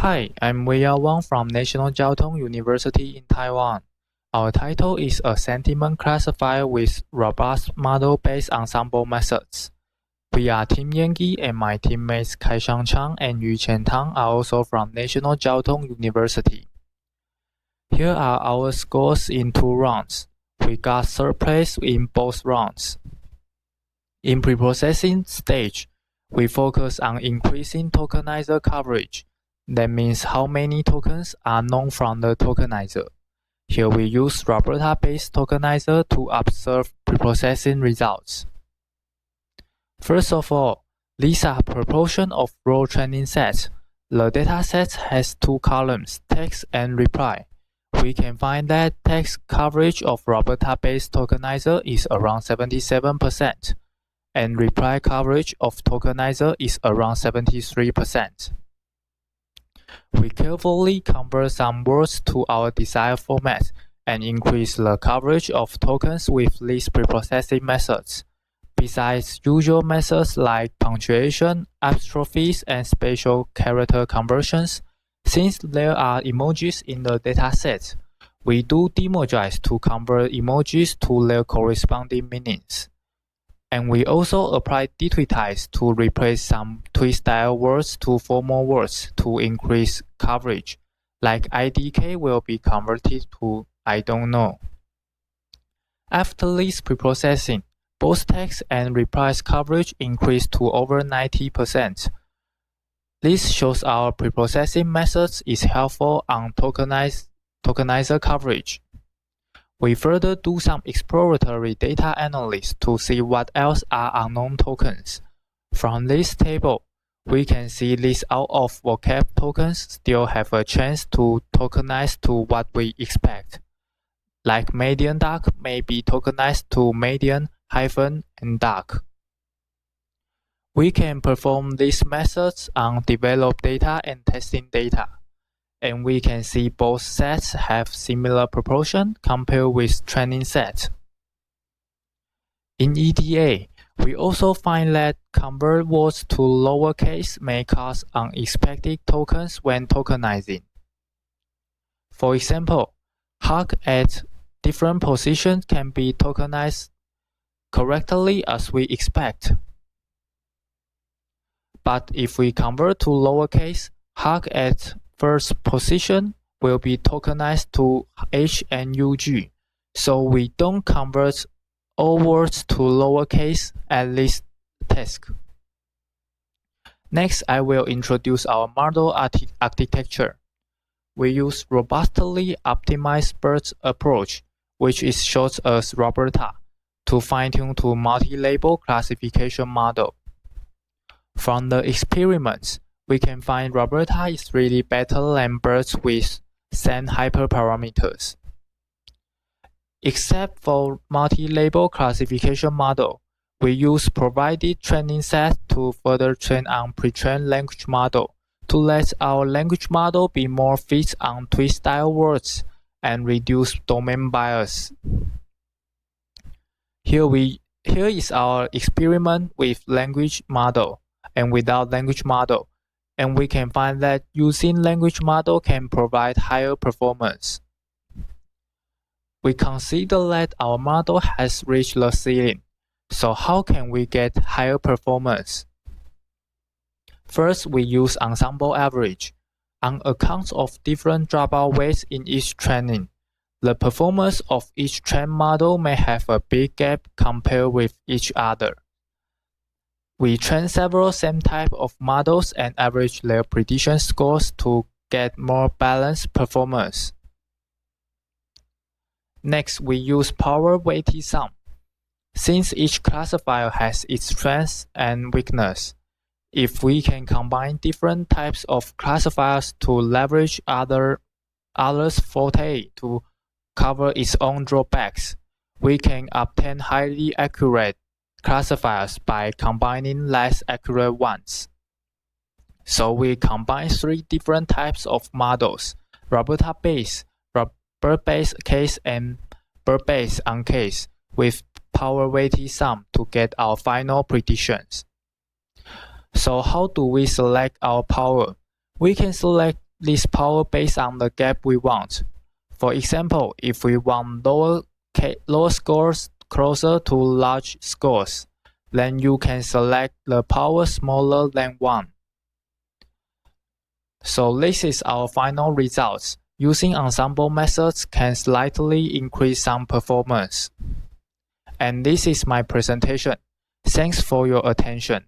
Hi, I'm Wei-Yao from National Jiao-Tong University in Taiwan. Our title is a sentiment classifier with robust model-based ensemble methods. We are Team Yankee, and my teammates Kai-Shang Chang and Yu-Chen Tang are also from National Jiao-Tong University. Here are our scores in 2 rounds. We got 3rd place in both rounds. In preprocessing stage, we focus on increasing tokenizer coverage. That means how many tokens are known from the tokenizer. Here we use Roberta-based tokenizer to observe preprocessing results. First of all, these are proportion of raw training sets. The dataset has 2 columns, text and reply. We can find that text coverage of Roberta-based tokenizer is around 77%, and reply coverage of tokenizer is around 73%. We carefully convert some words to our desired format and increase the coverage of tokens with these preprocessing methods. Besides usual methods like punctuation, apostrophes, and special character conversions, since there are emojis in the dataset, we do demogize to convert emojis to their corresponding meanings. And we also apply detweetize to replace some tweet-style words to formal words to increase coverage, like IDK will be converted to I don't know. After this preprocessing, both text and replies coverage increased to over 90%. This shows our preprocessing methods is helpful on tokenizer coverage. We further do some exploratory data analysis to see what else are unknown tokens. From this table, we can see these out-of-vocab tokens still have a chance to tokenize to what we expect. Like median dark may be tokenized to median, hyphen, and dark. We can perform these methods on developed data and testing data. And we can see both sets have similar proportion compared with training set. In EDA, we also find that convert words to lowercase may cause unexpected tokens when tokenizing. For example, hug at different positions can be tokenized correctly as we expect. But if we convert to lowercase, hug at first position will be tokenized to H and UG, so we don't convert all words to lowercase at this task. Next, I will introduce our model architecture. We use robustly optimized BERT approach, which is short as Roberta, to fine-tune to multi-label classification model. From the experiments, we can find Roberta is really better than BERT with same hyperparameters. Except for multi-label classification model, we use provided training set to further train on pre-trained language model to let our language model be more fit on tweet-style words and reduce domain bias. Here is our experiment with language model and without language model. And we can find that using language model can provide higher performance. We consider that our model has reached the ceiling, so how can we get higher performance? First, we use ensemble average. On account of different dropout weights in each training, the performance of each trained model may have a big gap compared with each other. We train several same type of models and average their prediction scores to get more balanced performance. Next, we use power-weighted sum. Since each classifier has its strengths and weakness, if we can combine different types of classifiers to leverage others' forte to cover its own drawbacks, we can obtain highly accurate classifiers by combining less accurate ones. So we combine 3 different types of models: Roberta-based, BERT-based case, and BERT-based on case with power-weighted sum to get our final predictions. So how do we select our power? We can select this power based on the gap we want. For example, if we want lower scores closer to large scores, then you can select the power smaller than 1. So this is our final results. Using ensemble methods can slightly increase some performance. And this is my presentation. Thanks for your attention.